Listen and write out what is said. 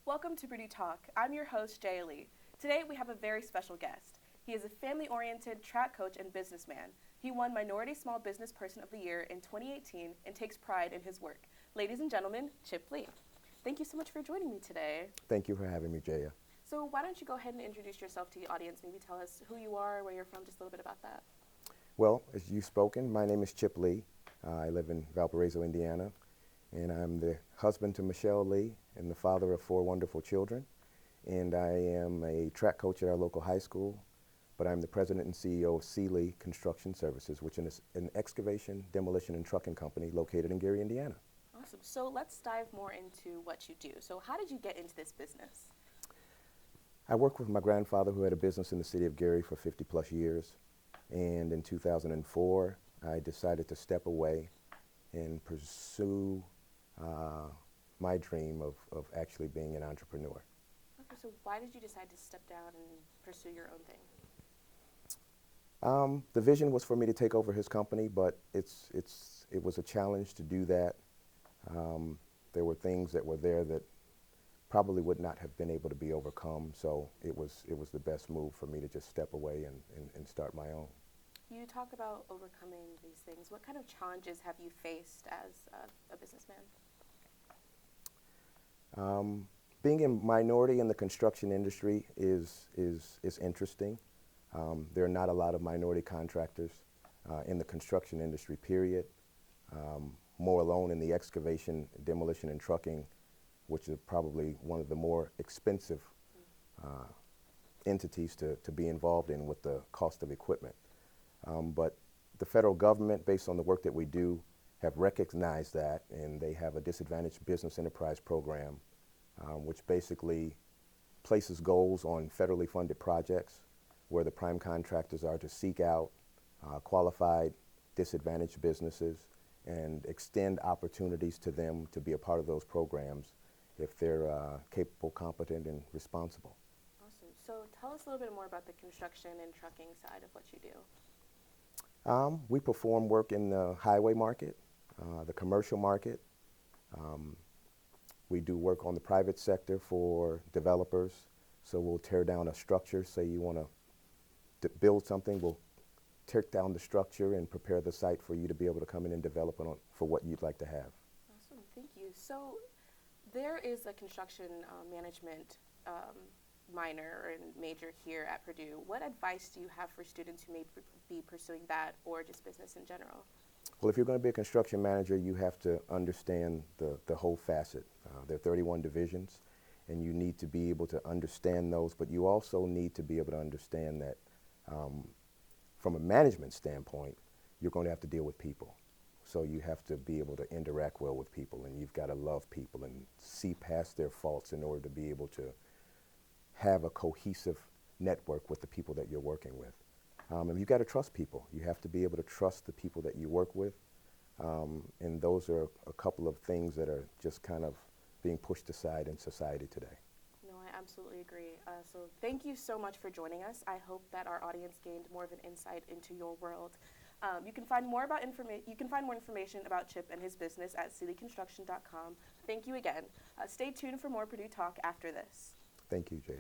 Welcome to Purdue Talk. I'm your host, Jaya. Today we have a very special guest. He is a family-oriented track coach and businessman. He won Minority Small Business Person of the Year in 2018 and takes pride in his work. Ladies and gentlemen, Chip Lee. Thank you so much for joining me today. Thank you for having me, Jaya. So why don't you go ahead and introduce yourself to the audience, maybe tell us who you are, where you're from, just a little bit about that. Well, as you've spoken, my name is Chip Lee. I live in Valparaiso, Indiana, and I'm the husband to Michelle Lee and the father of 4 wonderful children. And I am a track coach at our local high school, but I'm the president and CEO of Lee Construction Services, which is an excavation, demolition, and trucking company located in Gary, Indiana. Awesome. So let's dive more into what you do. So how did you get into this business? I worked with my grandfather, who had a business in the city of Gary for 50 plus years. And in 2004, I decided to step away and pursue my dream of actually being an entrepreneur. Okay, so why did you decide to step down and pursue your own thing? The vision was for me to take over his company, but it was a challenge to do that. There were things that were there that probably would not have been able to be overcome, so it was the best move for me to just step away and start my own. You talk about overcoming these things. What kind of challenges have you faced as a businessman? Being a minority in the construction industry is interesting. There are not a lot of minority contractors in the construction industry, period. More alone in the excavation, demolition, and trucking, which is probably one of the more expensive entities to be involved in with the cost of equipment. But the federal government, based on the work that we do, have recognized that, and they have a disadvantaged business enterprise program, which basically places goals on federally funded projects where the prime contractors are to seek out qualified disadvantaged businesses and extend opportunities to them to be a part of those programs if they're capable, competent, and responsible. Awesome. So tell us a little bit more about the construction and trucking side of what you do. We perform work in the highway market, the commercial market. We do work on the private sector for developers. So we'll tear down a structure. Say you want to build something, we'll tear down the structure and prepare the site for you to be able to come in and develop on for what you'd like to have. Awesome, thank you. So there is a construction management minor and major here at Purdue. What advice do you have for students who may be pursuing that or just business in general? Well, if you're going to be a construction manager, you have to understand the whole facet. There are 31 divisions, and you need to be able to understand those, but you also need to be able to understand that from a management standpoint, you're going to have to deal with people. So you have to be able to interact well with people, and you've got to love people and see past their faults in order to be able to have a cohesive network with the people that you're working with. And you've got to trust people. You have to be able to trust the people that you work with. And those are a couple of things that are just kind of being pushed aside in society today. No, I absolutely agree. So thank you so much for joining us. I hope that our audience gained more of an insight into your world. You can find more information about Chip and his business at cleconstruction.com. Thank you again. Stay tuned for more Purdue Talk after this. Thank you, Jaya.